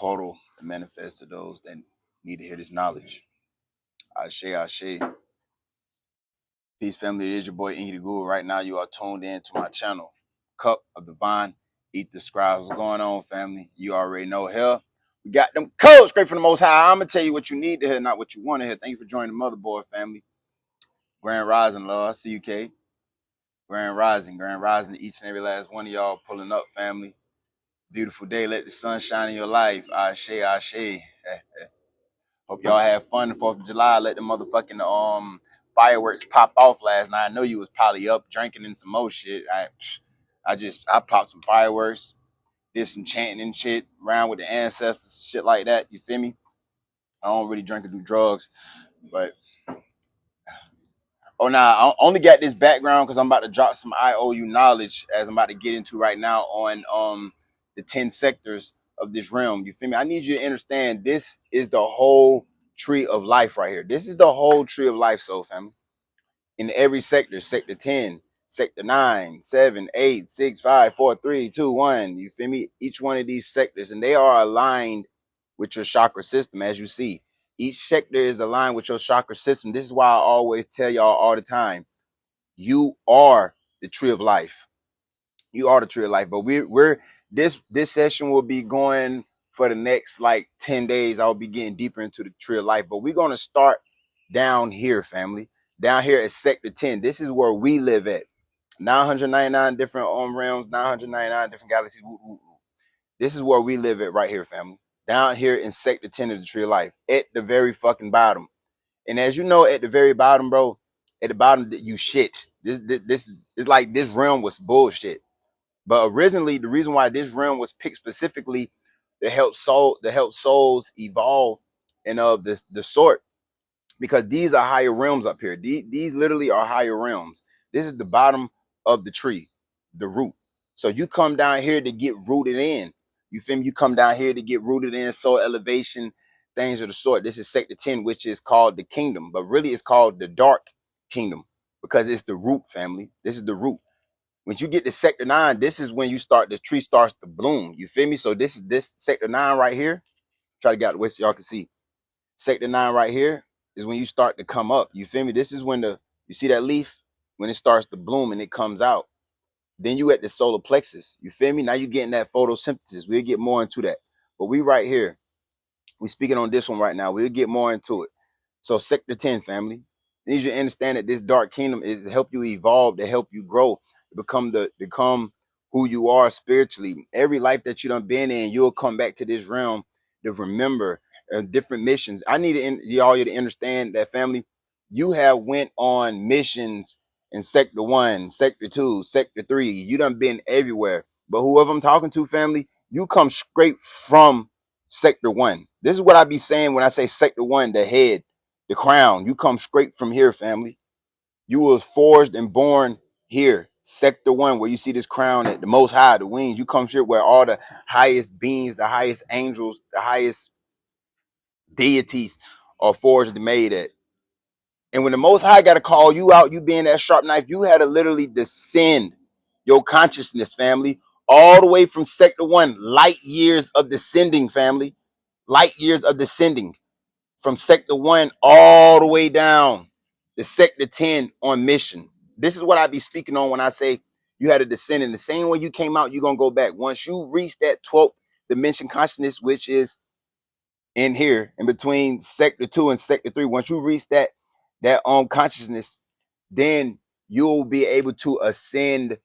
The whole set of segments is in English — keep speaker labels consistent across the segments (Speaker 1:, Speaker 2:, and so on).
Speaker 1: portal to manifest to those that need to hear this knowledge. Ashe, Ashe. Peace, family. It is your boy, Inky the Guru. Right now, you are tuned in to my channel, Cup of Divine. Eat the Scribes. What's going on, family? You already know here. We got them codes straight from the Most High. I'm going to tell you what you need to hear, not what you want to hear. Thank you for joining the motherboard, family. Grand Rising, love. CUK. Grand Rising to each and every last one of y'all pulling up, family. Beautiful day. Let the sun shine in your life. Ashe, Ashe. Hope y'all had fun the 4th of July. Let the motherfucking fireworks pop off last night. I know you was probably up drinking and some more shit. I popped some fireworks, did some chanting and shit, around with the ancestors, shit like that. You feel me? I don't really drink or do drugs, but I only got this background because I'm about to drop some IOU knowledge as I'm about to get into right now on the 10 sectors of this realm. You feel me? I need you to understand this is the whole tree of life right here. This is the whole tree of life, soul family. In every sector, sector 10, sector 9, 7, 8, 6, 5, 4, 3, 2, 1. You feel me? Each one of these sectors, and they are aligned with your chakra system, as you see. Each sector is aligned with your chakra system. This is why I always tell y'all all the time, you are the tree of life. You are the tree of life. But we're this session will be going for the next like 10 days. I'll be getting deeper into the tree of life. But we're gonna start down here, family. Down here at sector 10. This is where we live at. 999 different realms, 999 different galaxies. This is where we live at right here, family. Down here in sector 10 of the tree of life, at the very fucking bottom. And as you know, at the very bottom, bro, at the bottom, you shit. This is like this realm was bullshit. But originally, the reason why this realm was picked specifically to help souls evolve and of the sort, because these are higher realms up here. These literally are higher realms. This is the bottom of the tree, the root. So you come down here to get rooted in. You feel me? You come down here to get rooted in soul elevation, things of the sort. This is sector 10, which is called the kingdom, but really it's called the dark kingdom because it's the root, family. This is the root. When you get to sector 9, this is when the tree starts to bloom. You feel me? So this is this sector 9 right here. Try to get out the way so y'all can see. Sector 9 right here is when you start to come up. You feel me? This is when you see that leaf? When it starts to bloom and it comes out. Then you at the solar plexus. You feel me? Now you're getting that photosynthesis. We'll get more into that. But we right here. We speaking on this one right now. We'll get more into it. So sector 10, family. Need you to understand that this dark kingdom is to help you evolve, to help you grow, to become who you are spiritually. Every life that you done been in, you'll come back to this realm to remember different missions. I need y'all to understand that, family. You have went on missions in sector 1, sector 2, sector 3. You done been everywhere. But whoever I'm talking to, family, you come straight from sector 1. This is what I be saying when I say sector 1, the head, the crown. You come straight from here, family. You was forged and born here, sector 1, where you see this crown at the most high, the wings. You come here where all the highest beings, the highest angels, the highest deities are forged and made at. And when the most high got to call you out, you being that sharp knife, you had to literally descend your consciousness, family, all the way from sector 1, light years of descending, family, light years of descending from sector 1 all the way down to sector 10 on mission. This is what I be speaking on when I say you had to descend in the same way you came out. You're going to go back. Once you reach that 12th dimension consciousness, which is in here in between sector 2 and sector 3, once you reach that consciousness, then you'll be able to ascend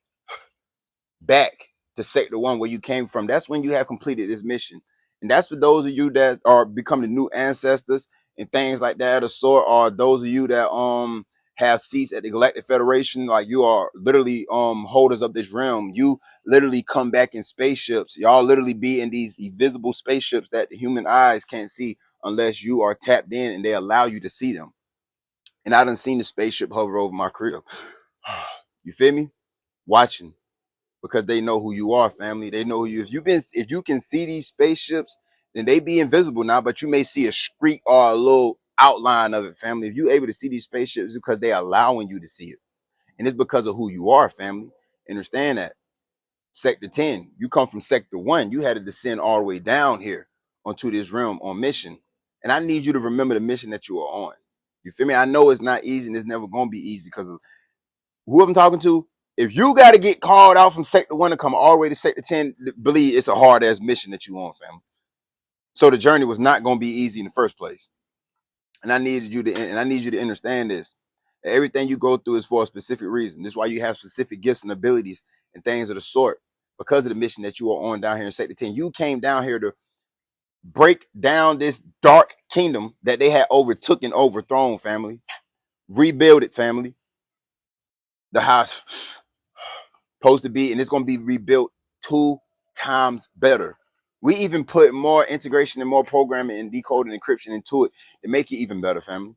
Speaker 1: back to sector 1 where you came from. That's when you have completed this mission. And that's for those of you that are becoming new ancestors and things like that, or those of you that have seats at the Galactic Federation, like you are literally holders of this realm. You literally come back in spaceships. Y'all literally be in these invisible spaceships that the human eyes can't see unless you are tapped in and they allow you to see them. And I done seen the spaceship hover over my crib. You feel me? Watching. Because they know who you are, family. They know who you. If you can see these spaceships, then they be invisible now, but you may see a streak or a little outline of it, family. If you're able to see these spaceships, it's because they're allowing you to see it. And it's because of who you are, family. Understand that. Sector 10, you come from sector 1. You had to descend all the way down here onto this realm on mission. And I need you to remember the mission that you are on. You feel me? I know it's not easy and it's never going to be easy because of who I'm talking to. If you got to get called out from sector 1 to come all the way to sector 10, believe it's a hard ass mission that you on, family. So the journey was not going to be easy in the first place. And I need you to understand this. Everything you go through is for a specific reason. This is why you have specific gifts and abilities and things of the sort because of the mission that you are on down here in sector 10. You came down here to break down this dark kingdom that they had overtook and overthrown, family. Rebuild it, family. The house supposed to be, and it's going to be rebuilt 2 times better. We even put more integration and more programming and decoding and encryption into it to make it even better, family.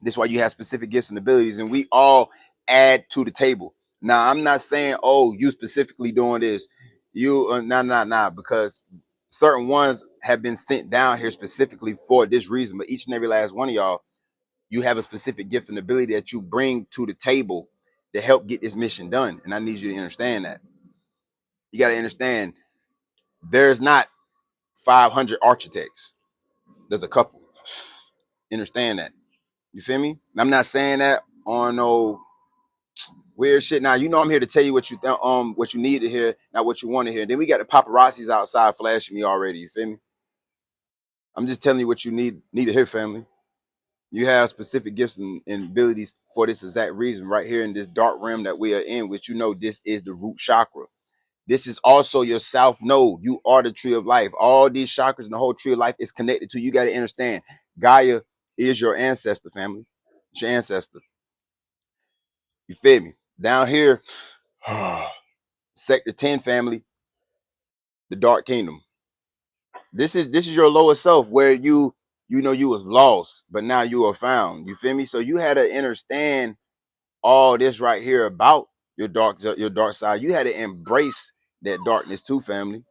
Speaker 1: This is why you have specific gifts and abilities, and we all add to the table. Now, I'm not saying, oh, you specifically doing this. You, nah, because certain ones have been sent down here specifically for this reason, but each and every last one of y'all, you have a specific gift and ability that you bring to the table to help get this mission done. And I need you to understand that. You got to understand there's not 500 architects. There's a couple. Understand that. You feel me? I'm not saying that on no weird shit. Now, you know I'm here to tell you what you need to hear, not what you want to hear. Then we got the paparazzis outside flashing me already. You feel me? I'm just telling you what you need to hear, family. You have specific gifts and abilities for this exact reason right here in this dark realm that we are in, which you know this is the root chakra. This is also your south node. You are the tree of life. All these chakras and the whole tree of life is connected to you. You got to understand, Gaia is your ancestor, family. It's your ancestor. You feel me? Down here, sector 10, family, the dark kingdom. This is your lower self where you know you was lost, but now you are found. You feel me? So you had to understand all this right here about your dark side. You had to embrace that darkness too, family.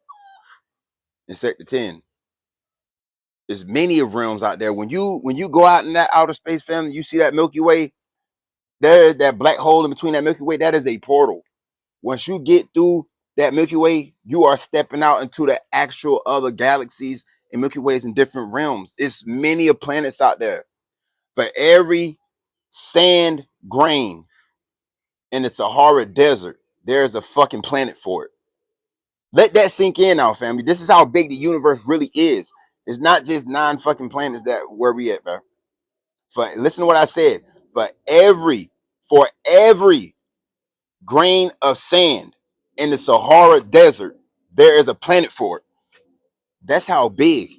Speaker 1: In sector 10. There's many of realms out there. When you go out in that outer space, family, you see that Milky Way, there's that black hole in between that Milky Way. That is a portal. Once you get through that Milky Way, you are stepping out into the actual other galaxies and Milky Ways in different realms. It's many of planets out there. For every sand grain in the Sahara Desert, there's a fucking planet for it. Let that sink in now, family. This is how big the universe really is. It's not just 9 fucking planets that where we at, man. Listen to what I said. For every grain of sand in the Sahara Desert, there is a planet for it. That's how big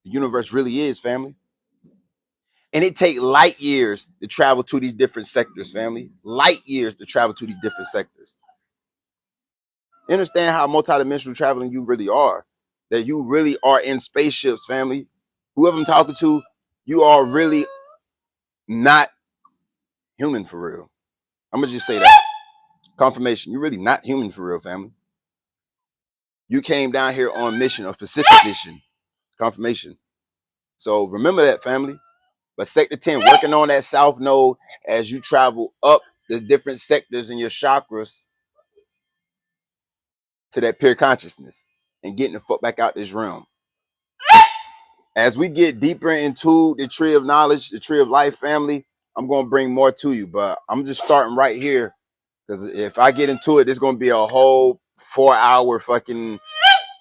Speaker 1: the universe really is, family. And it takes light years to travel to these different sectors, family. Light years to travel to these different sectors. Understand how multidimensional traveling you really are. That you really are in spaceships, family. Whoever I'm talking to, you are really not human for real. I'm gonna just say that. Confirmation. You're really not human for real, family. You came down here on mission, a specific mission. Confirmation. So remember that, family. But sector 10, working on that south node as you travel up the different sectors in your chakras to that pure consciousness and getting the fuck back out this realm. As we get deeper into the tree of knowledge, the tree of life, family, I'm going to bring more to you, but I'm just starting right here because if I get into it, it's going to be a whole 4-hour fucking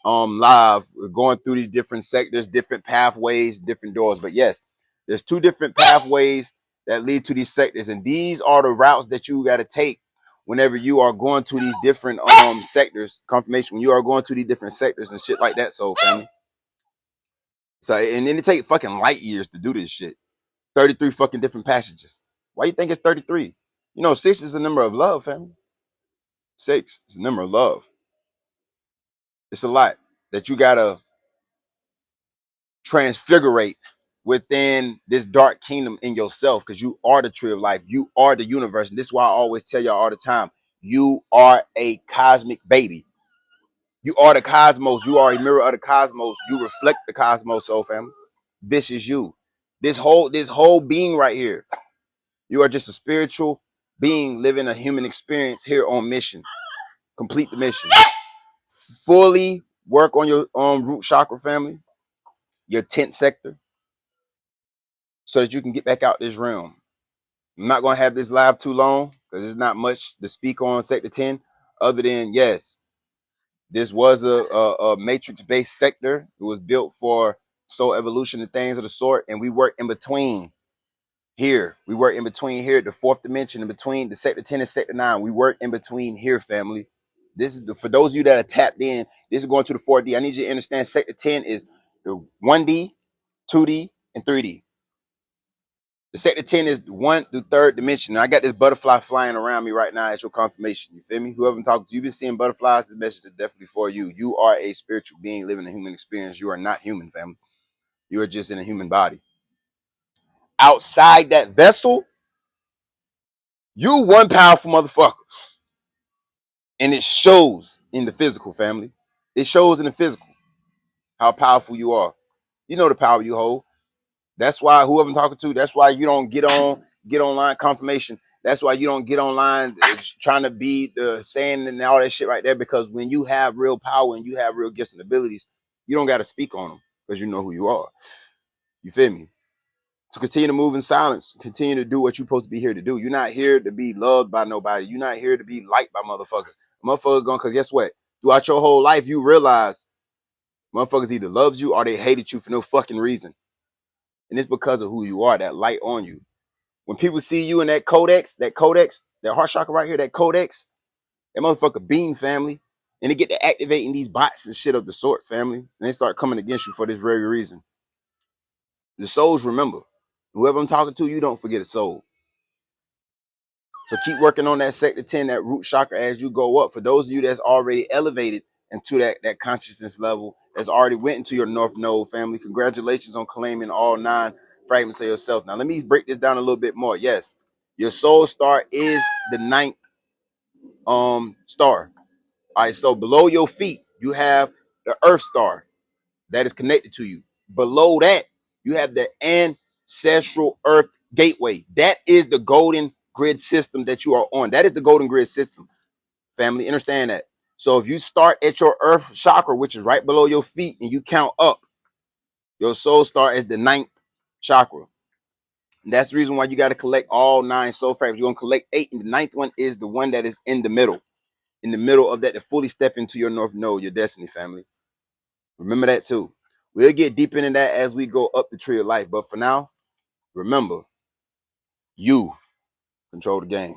Speaker 1: live. We're going through these different sectors, different pathways, different doors. But yes, there's 2 different pathways that lead to these sectors, and these are the routes that you got to take whenever you are going to these different sectors. Confirmation, when you are going to these different sectors and shit like that. So family. So, and then it takes fucking light years to do this shit. 33 fucking different passages. Why you think it's 33? You know, 6 is the number of love, family. 6 is the number of love. It's a lot that you gotta transfigurate within this dark kingdom in yourself, because you are the tree of life. You are the universe. And this is why I always tell y'all all the time, you are a cosmic baby. You are the cosmos. You are a mirror of the cosmos. You reflect the cosmos, soul family. This is you. This whole being right here. You are just a spiritual being living a human experience here on mission. Complete the mission. Fully work on your root chakra, family. your 10th sector, so that you can get back out this realm. I'm not going to have this live too long because there's not much to speak on Sector 10 other than, yes, this was a matrix-based sector. It was built for soul evolution and things of the sort, and we work in between here. We work in between here, the fourth dimension, in between the Sector 10 and Sector 9. We work in between here, family. This is for those of you that are tapped in, this is going to the 4D. I need you to understand Sector 10 is the 1D, 2D, and 3D. The Sector 10 is 1 through 3rd dimension. And I got this butterfly flying around me right now as your confirmation. You feel me? Whoever I'm talking to, you've been seeing butterflies, this message is definitely for you. You are a spiritual being living a human experience. You are not human, family. You are just in a human body. Outside that vessel, you one powerful motherfucker. And it shows in the physical, family. It shows in the physical how powerful you are. You know the power you hold. That's why whoever I'm talking to, that's why you don't get online confirmation. That's why you don't get online trying to be the saying and all that shit right there. Because when you have real power and you have real gifts and abilities, you don't got to speak on them because you know who you are. You feel me? So continue to move in silence. Continue to do what you're supposed to be here to do. You're not here to be loved by nobody. You're not here to be liked by motherfuckers. Motherfuckers going, because guess what? Throughout your whole life, you realize motherfuckers either loved you or they hated you for no fucking reason. And it's because of who you are, that light on you. When people see you in that codex, that heart chakra right here, that codex, that motherfucker beam, family. And they get to activating these bots and shit of the sort, family. And they start coming against you for this very reason. The souls remember. Whoever I'm talking to, you don't forget a soul. So keep working on that Sector 10, that root chakra as you go up. For those of you that's already elevated into that consciousness level, that's already went into your North Node, family, congratulations on claiming all 9 fragments of yourself. Now, let me break this down a little bit more. Yes, your soul star is the 9th star. All right, so below your feet, you have the Earth star that is connected to you. Below that, you have the ancestral Earth gateway. That is the golden grid system that you are on. That is the golden grid system, family. Understand that. So if you start at your Earth chakra, which is right below your feet, and you count up, your soul star is the 9th chakra. And that's the reason why you got to collect all 9 soul fragments. You're going to collect 8, and the 9th one is the one that is in the middle of that to fully step into your North Node, your destiny, family. Remember that too. We'll get deep into that as we go up the tree of life. But for now, remember, you control the game.